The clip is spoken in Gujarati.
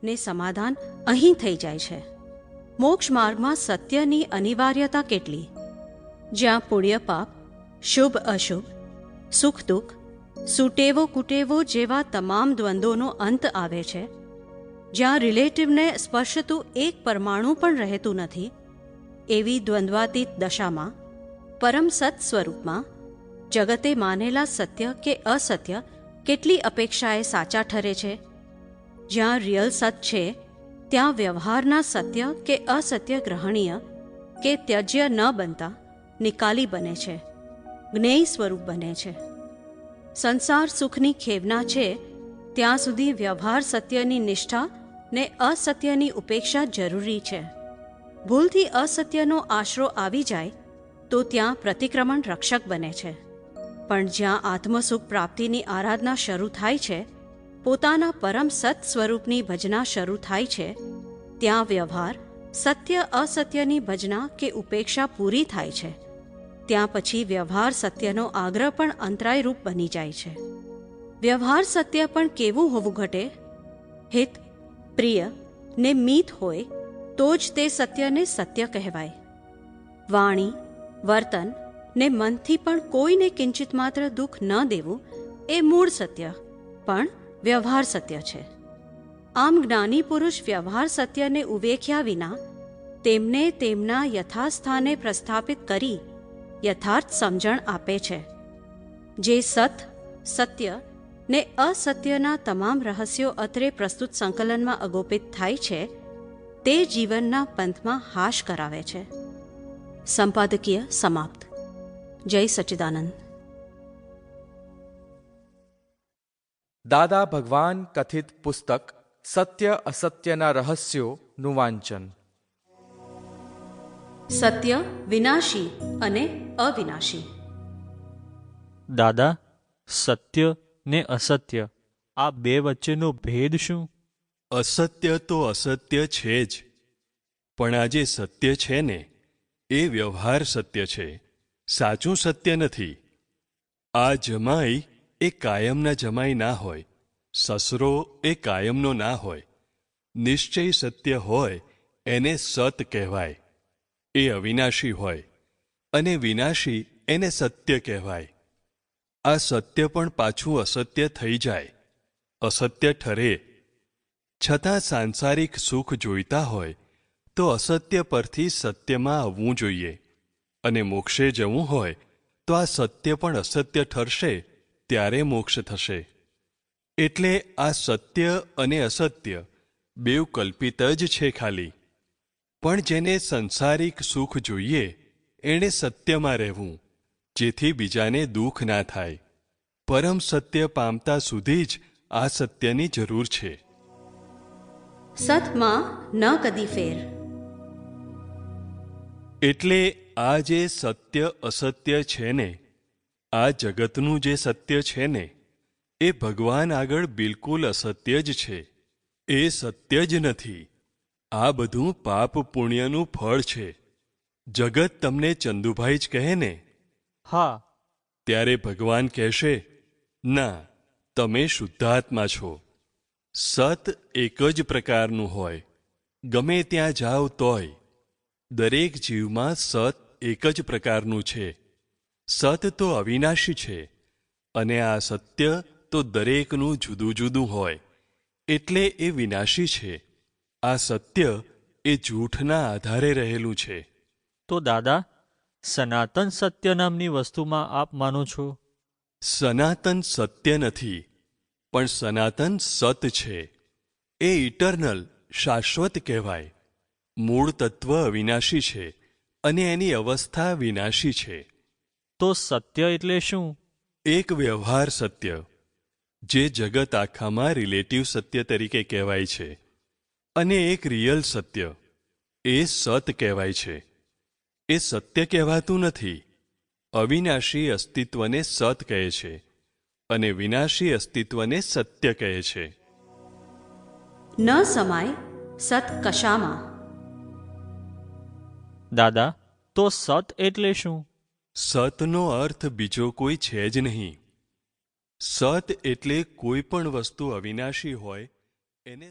ને સમાધાન અહીં થઈ જાય છે. મોક્ષ માર્ગમાં સત્યની અનિવાર્યતા કેટલી! જ્યાં પુણ્ય પાપ, શુભ અશુભ, સુખ દુઃખ, સુટેવો કુટેવો જેવા તમામ દ્વંદ્વોનો અંત આવે છે, જ્યાં રિલેટિવને સ્પર્શતું એક પરમાણુ પણ રહેતું નથી, એવી દ્વંદ્વાતીત દશામાં પરમ સત સ્વરૂપમાં જગતે માનેલા સત્ય કે અસત્ય કેટલી અપેક્ષાએ સાચા ઠરે છે. જ્યાં રિયલ સત છે ત્યાં વ્યવહારના સત્ય કે અસત્ય ગ્રહણીય કે ત્યજ્ય ન બનતા નિકાલી બને છે, જ્ઞેય સ્વરૂપ બને છે. સંસાર સુખની ખેવના છે ત્યાં સુધી વ્યવહાર સત્યની નિષ્ઠા ને અસત્યની ઉપેક્ષા જરૂરી છે. ભૂલથી અસત્યનો આશરો આવી જાય તો ત્યાં પ્રતિક્રમણ રક્ષક બને છે. પણ જ્યાં આત્મસુખ પ્રાપ્તિની આરાધના શરૂ થાય છે, પોતાના પરમ સત સ્વરૂપની ભજના શરૂ થાય છે, ત્યાં વ્યવહાર સત્ય અસત્યની ભજના કે ઉપેક્ષા પૂરી થાય છે. ત્યાં પછી વ્યવહાર સત્યનો આગ્રહ પણ અંતરાયરૂપ બની જાય છે. વ્યવહાર સત્ય પણ કેવું હોવું ઘટે? હિત, પ્રિય ને મીત હોય તો જ તે સત્યને સત્ય કહેવાય. વાણી, વર્તન ને મનથી પણ કોઈને કિંચિત માત્ર દુઃખ ન દેવું એ મૂળ સત્ય પણ વ્યવહાર સત્ય છે. આમ જ્ઞાની પુરુષ વ્યવહાર સત્યને ઉવેખ્યા વિના તેમને તેમના યથાસ્થાને પ્રસ્થાપિત કરી યથાર્થ સમજણ આપે છે. જે સત, સત્ય ને અસત્યના તમામ રહસ્યો અત્રે પ્રસ્તુત સંકલનમાં અગોપિત થાય છે, તે જીવનના પંથમાં હાશ કરાવે છે. સંપાદકીય સમાપ્ત. જય સચ્ચિદાનંદ. દાદા ભગવાન કથિત પુસ્તક સત્ય અસત્યના રહસ્યોનું વાંચન. સત્ય વિનાશી અને અવિનાશી. દાદા, સત્ય ને અસત્ય આ બે વચ્ચેનો ભેદ શું? અસત્ય તો અસત્ય છે જ, પણ આ જે સત્ય છે ને એ વ્યવહાર સત્ય છે, સાચું સત્ય નથી. આ જમાઈ એ કાયમના જમાઈ ના હોય, સસરો એ કાયમનો ના હોય. નિશ્ચય સત્ય હોય એને સત કહેવાય, એ અવિનાશી હોય, અને વિનાશી એને સત્ય કહેવાય. આ સત્ય પણ પાછું અસત્ય થઈ જાય, અસત્ય ઠરે. છતાં સાંસારિક સુખ જોઈતા હોય તો અસત્ય પરથી સત્યમાં આવવું જોઈએ, અને મોક્ષે જવું હોય તો આ સત્ય પણ અસત્ય ઠરશે ત્યારે મોક્ષ થશે. એટલે આ સત્ય અને અસત્ય બેઉ કલ્પિત જ છે ખાલી. પણ જેને સંસારિક સુખ જોઈએ એણે સત્યમાં રહેવું, જેથી બીજાને દુઃખ ના થાય. પરમ સત્ય પામતા સુધી જ આ સત્યની જરૂર છે. સતમાં ન કદી ફેર. એટલે આ જે સત્ય અસત્ય છે ને, આ જગતનું જે સત્ય છે ને, એ ભગવાન આગળ બિલકુલ અસત્ય જ છે. એ સત્ય જ નથી. આ બધું પાપ પુણ્યનું ફળ છે. જગત તમને ચંદુભાઈ જ કહે ને? હા. ત્યારે ભગવાન કહેશે, ના, તમે શુદ્ધાત્મા છો. સત એક જ પ્રકારનું હોય, ગમે ત્યાં જાઓ તોય. દરેક જીવમાં સત એક જ પ્રકારનું છે. સત તો અવિનાશી છે, અને આ સત્ય તો દરેકનું જુદું જુદું હોય, એટલે એ વિનાશી છે. આ સત્ય એ જૂઠના આધારે રહેલું છે. તો દાદા, સનાતન સત્ય નામની વસ્તુમાં આપ માનો છો? સનાતન સત્ય નથી, પણ સનાતન સત છે. એ ઇટરનલ, શાશ્વત કહેવાય. મૂળ તત્વ અવિનાશી છે, અને એની અવસ્થા વિનાશી છે. તો સત્ય એટલે શું? એક વ્યવહાર સત્ય, જે જગત આખામાં રિલેટિવ સત્ય તરીકે કહેવાય છે, અને એક રિયલ સત્ય, એ સત કહેવાય છે. એ સત્ય કહેવાતું નથી. અવિનાશી અસ્તિત્વને સત કહે છે, અને વિનાશી અસ્તિત્વને સત્ય કહે છે. ન સમાય સત કશામાં. દાદા, તો સત એટલે શું? સતનો અર્થ બીજો કોઈ છે જ નહીં. સત એટલે કોઈ પણ વસ્તુ અવિનાશી હોય એને